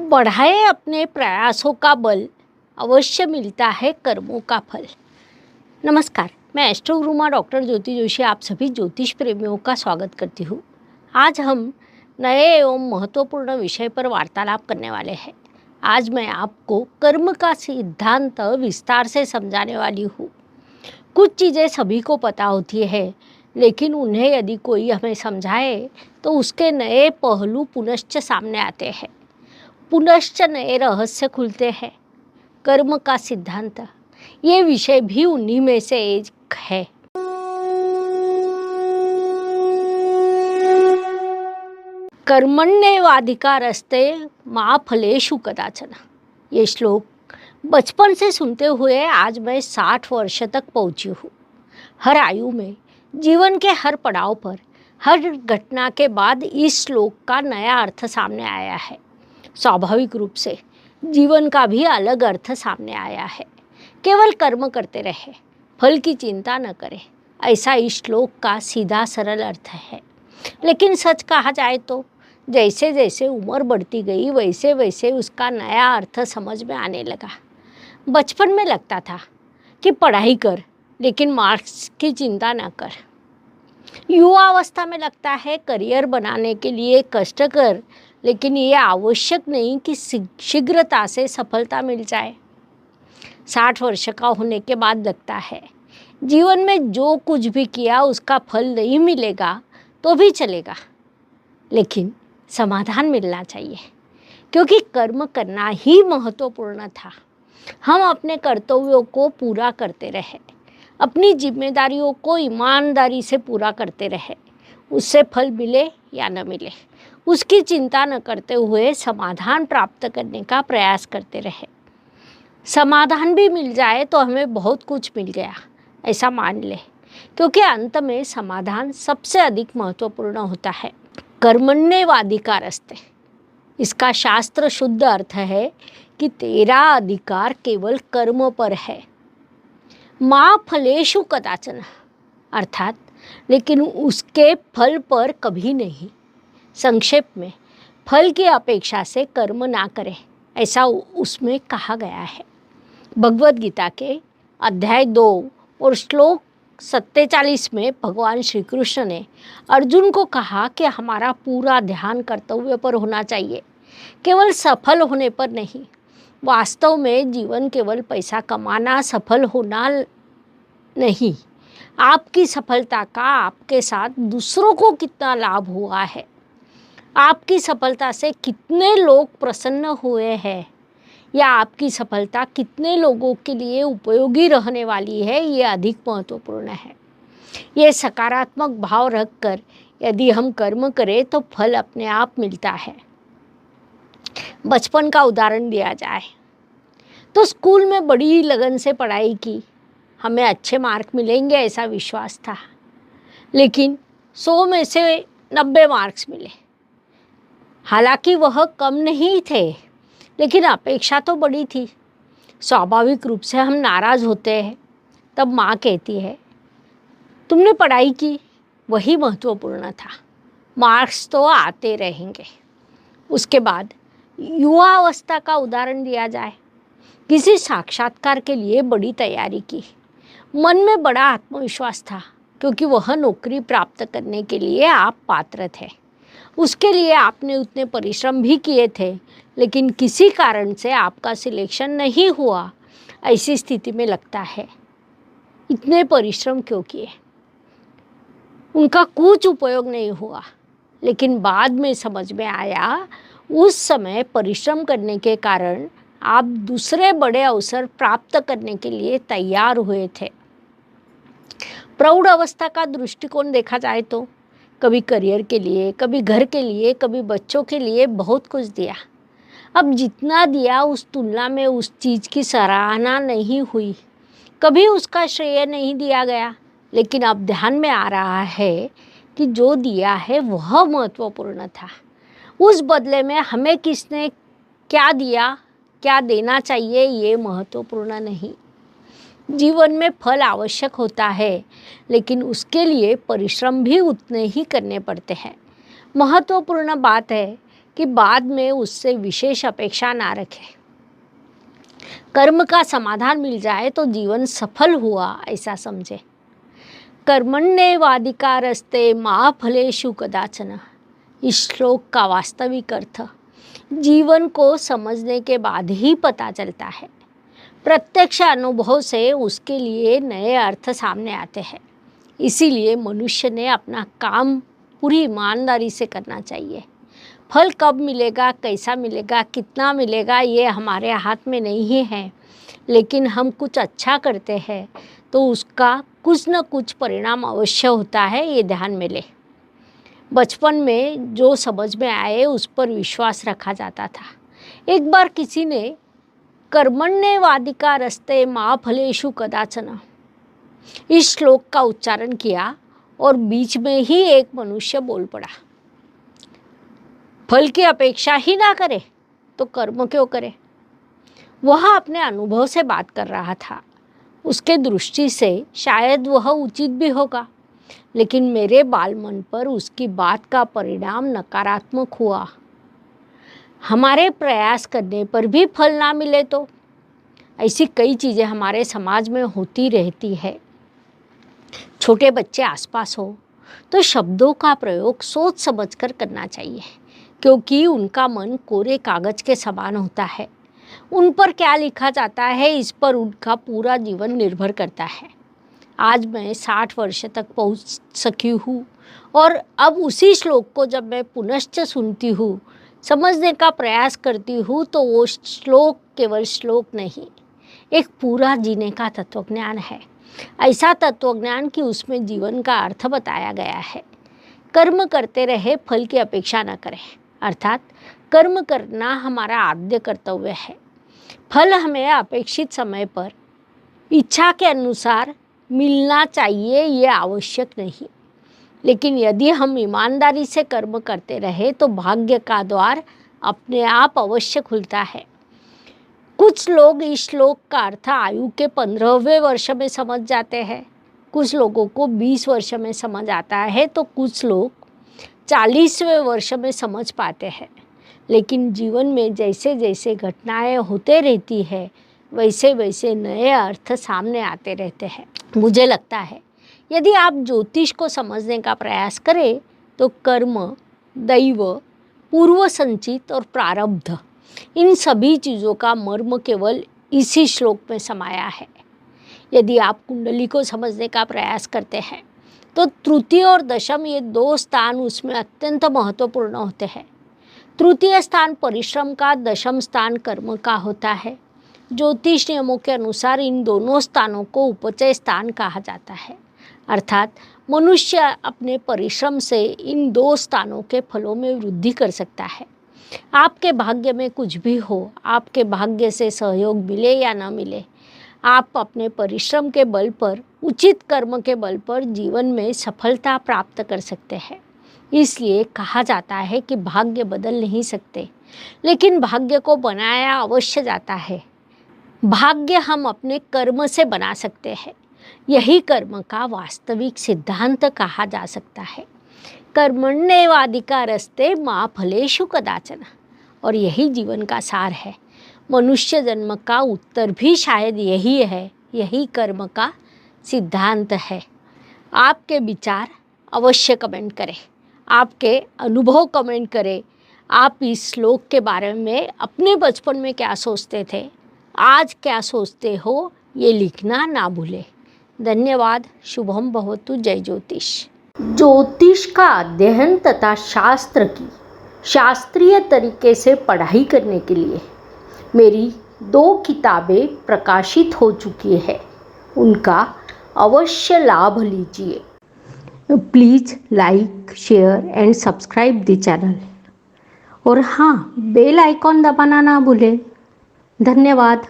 बढ़ाए अपने प्रयासों का बल, अवश्य मिलता है कर्मों का फल। नमस्कार, मैं एस्ट्रो गुरुमा डॉक्टर ज्योति जोशी आप सभी ज्योतिष प्रेमियों का स्वागत करती हूँ। आज हम नए एवं महत्वपूर्ण विषय पर वार्तालाप करने वाले हैं। आज मैं आपको कर्म का सिद्धांत विस्तार से समझाने वाली हूँ। कुछ चीज़ें सभी को पता होती है, लेकिन उन्हें यदि कोई हमें समझाए तो उसके नए पहलू पुनश्च सामने आते हैं, पुनश्च नए रहस्य खुलते हैं। कर्म का सिद्धांत, ये विषय भी उन्हीं में से एक है। कर्मण्येवाधिकारस्ते मा फलेषु कदाचन। ये श्लोक बचपन से सुनते हुए आज मैं 60 वर्ष तक पहुंची हूँ। हर आयु में, जीवन के हर पड़ाव पर, हर घटना के बाद इस श्लोक का नया अर्थ सामने आया है। स्वाभाविक रूप से जीवन का भी अलग अर्थ सामने आया है। केवल कर्म करते रहे, फल की चिंता न करें, ऐसा इस श्लोक का सीधा सरल अर्थ है। लेकिन सच कहा जाए तो जैसे जैसे उम्र बढ़ती गई वैसे वैसे उसका नया अर्थ समझ में आने लगा। बचपन में लगता था कि पढ़ाई कर, लेकिन मार्क्स की चिंता न कर। युवावस्था में लगता है करियर बनाने के लिए कष्ट कर, लेकिन ये आवश्यक नहीं कि शीघ्रता से सफलता मिल जाए। 60 वर्ष का होने के बाद लगता है जीवन में जो कुछ भी किया उसका फल नहीं मिलेगा तो भी चलेगा, लेकिन समाधान मिलना चाहिए, क्योंकि कर्म करना ही महत्वपूर्ण था। हम अपने कर्तव्यों को पूरा करते रहे, अपनी जिम्मेदारियों को ईमानदारी से पूरा करते रहे। उससे फल मिले या न मिले, उसकी चिंता न करते हुए समाधान प्राप्त करने का प्रयास करते रहे। समाधान भी मिल जाए तो हमें बहुत कुछ मिल गया, ऐसा मान ले, क्योंकि अंत में समाधान सबसे अधिक महत्वपूर्ण होता है। कर्मण्येवाधिकारस्ते, इसका शास्त्र शुद्ध अर्थ है कि तेरा अधिकार केवल कर्म पर है। मा फलेषु कदाचन, अर्थात लेकिन उसके फल पर कभी नहीं। संक्षेप में, फल की अपेक्षा से कर्म ना करें, ऐसा उसमें कहा गया है। भगवद गीता के अध्याय 2 और श्लोक 47 में भगवान श्री कृष्ण ने अर्जुन को कहा कि हमारा पूरा ध्यान कर्तव्य पर होना चाहिए, केवल सफल होने पर नहीं। वास्तव में जीवन केवल पैसा कमाना, सफल होना नहीं, आपकी सफलता का आपके साथ दूसरों को कितना लाभ हुआ है, आपकी सफलता से कितने लोग प्रसन्न हुए हैं, या आपकी सफलता कितने लोगों के लिए उपयोगी रहने वाली है, ये अधिक महत्वपूर्ण है। ये सकारात्मक भाव रखकर यदि हम कर्म करें तो फल अपने आप मिलता है। बचपन का उदाहरण दिया जाए तो स्कूल में बड़ी लगन से पढ़ाई की, हमें अच्छे मार्क मिलेंगे ऐसा विश्वास था, लेकिन 100 में से 90 मार्क्स मिले। हालांकि वह कम नहीं थे, लेकिन अपेक्षा तो बड़ी थी। स्वाभाविक रूप से हम नाराज़ होते हैं। तब माँ कहती है, तुमने पढ़ाई की, वही महत्वपूर्ण था, मार्क्स तो आते रहेंगे। उसके बाद युवावस्था का उदाहरण दिया जाए, किसी साक्षात्कार के लिए बड़ी तैयारी की, मन में बड़ा आत्मविश्वास था, क्योंकि वह नौकरी प्राप्त करने के लिए आप पात्र थे। उसके लिए आपने उतने परिश्रम भी किए थे, लेकिन किसी कारण से आपका सिलेक्शन नहीं हुआ। ऐसी स्थिति में लगता है इतने परिश्रम क्यों किए, उनका कुछ उपयोग नहीं हुआ। लेकिन बाद में समझ में आया, उस समय परिश्रम करने के कारण आप दूसरे बड़े अवसर प्राप्त करने के लिए तैयार हुए थे। प्रौढ़ अवस्था का दृष्टिकोण देखा जाए तो कभी करियर के लिए, कभी घर के लिए, कभी बच्चों के लिए बहुत कुछ दिया। अब जितना दिया उस तुलना में उस चीज़ की सराहना नहीं हुई, कभी उसका श्रेय नहीं दिया गया। लेकिन अब ध्यान में आ रहा है कि जो दिया है वह महत्वपूर्ण था। उस बदले में हमें किसने क्या दिया, क्या देना चाहिए, ये महत्वपूर्ण नहीं। जीवन में फल आवश्यक होता है, लेकिन उसके लिए परिश्रम भी उतने ही करने पड़ते हैं। महत्वपूर्ण बात है कि बाद में उससे विशेष अपेक्षा ना रखें। कर्म का समाधान मिल जाए तो जीवन सफल हुआ ऐसा समझे। कर्मण्येवाधिकारस्ते मा फलेषु कदाचन, इस श्लोक का वास्तविक अर्थ जीवन को समझने के बाद ही पता चलता है। प्रत्यक्ष अनुभव से उसके लिए नए अर्थ सामने आते हैं। इसीलिए मनुष्य ने अपना काम पूरी ईमानदारी से करना चाहिए। फल कब मिलेगा, कैसा मिलेगा, कितना मिलेगा, ये हमारे हाथ में नहीं है, लेकिन हम कुछ अच्छा करते हैं तो उसका कुछ न कुछ परिणाम अवश्य होता है, ये ध्यान में ले। बचपन में जो समझ में आए उस पर विश्वास रखा जाता था। एक बार किसी ने कर्मण्येवाधिकारस्ते मा फलेषु कदाचन, इस श्लोक का उच्चारण किया और बीच में ही एक मनुष्य बोल पड़ा, फल की अपेक्षा ही ना करे तो कर्म क्यों करे। वह अपने अनुभव से बात कर रहा था। उसके दृष्टि से शायद वह उचित भी होगा, लेकिन मेरे बालमन पर उसकी बात का परिणाम नकारात्मक हुआ। हमारे प्रयास करने पर भी फल ना मिले तो ऐसी कई चीज़ें हमारे समाज में होती रहती है। छोटे बच्चे आसपास हो तो शब्दों का प्रयोग सोच समझकर करना चाहिए, क्योंकि उनका मन कोरे कागज के समान होता है। उन पर क्या लिखा जाता है इस पर उनका पूरा जीवन निर्भर करता है। आज मैं 60 वर्ष तक पहुंच सकी हूँ और अब उसी श्लोक को जब मैं पुनश्च सुनती हूँ, समझने का प्रयास करती हूँ, तो वो श्लोक केवल श्लोक नहीं, एक पूरा जीने का तत्वज्ञान है। ऐसा तत्वज्ञान कि उसमें जीवन का अर्थ बताया गया है। कर्म करते रहे, फल की अपेक्षा न करें, अर्थात कर्म करना हमारा आद्य कर्तव्य है। फल हमें अपेक्षित समय पर इच्छा के अनुसार मिलना चाहिए, ये आवश्यक नहीं। लेकिन यदि हम ईमानदारी से कर्म करते रहे तो भाग्य का द्वार अपने आप अवश्य खुलता है। कुछ लोग इस श्लोक का अर्थ आयु के 15वें वर्ष में समझ जाते हैं, कुछ लोगों को 20 वर्ष में समझ आता है, तो कुछ लोग 40वें वर्ष में समझ पाते हैं। लेकिन जीवन में जैसे जैसे घटनाएं होते रहती है, वैसे वैसे नए अर्थ सामने आते रहते हैं। मुझे लगता है यदि आप ज्योतिष को समझने का प्रयास करें तो कर्म, दैव, पूर्व संचित और प्रारब्ध, इन सभी चीज़ों का मर्म केवल इसी श्लोक में समाया है। यदि आप कुंडली को समझने का प्रयास करते हैं तो तृतीय और दशम, ये 2 स्थान उसमें अत्यंत महत्वपूर्ण होते हैं। तृतीय स्थान परिश्रम का, दशम स्थान कर्म का होता है। ज्योतिष नियमों के अनुसार इन दोनों स्थानों को उपचय स्थान कहा जाता है, अर्थात मनुष्य अपने परिश्रम से इन 2 स्थानों के फलों में वृद्धि कर सकता है। आपके भाग्य में कुछ भी हो, आपके भाग्य से सहयोग मिले या न मिले, आप अपने परिश्रम के बल पर, उचित कर्म के बल पर जीवन में सफलता प्राप्त कर सकते हैं। इसलिए कहा जाता है कि भाग्य बदल नहीं सकते, लेकिन भाग्य को बनाया अवश्य जाता है। भाग्य हम अपने कर्म से बना सकते हैं। यही कर्म का वास्तविक सिद्धांत कहा जा सकता है। कर्मण्येवाधिकारस्ते मा फलेषु कदाचन, और यही जीवन का सार है। मनुष्य जन्म का उत्तर भी शायद यही है, यही कर्म का सिद्धांत है। आपके विचार अवश्य कमेंट करें, आपके अनुभव कमेंट करें। आप इस श्लोक के बारे में अपने बचपन में क्या सोचते थे, आज क्या सोचते हो, ये लिखना ना भूलें। धन्यवाद। शुभम भवतु। जय ज्योतिष। ज्योतिष का अध्ययन तथा शास्त्र की शास्त्रीय तरीके से पढ़ाई करने के लिए मेरी 2 किताबें प्रकाशित हो चुकी है, उनका अवश्य लाभ लीजिए। Please like, share and subscribe the channel, और हाँ, बेल आइकॉन दबाना ना भूलें। धन्यवाद।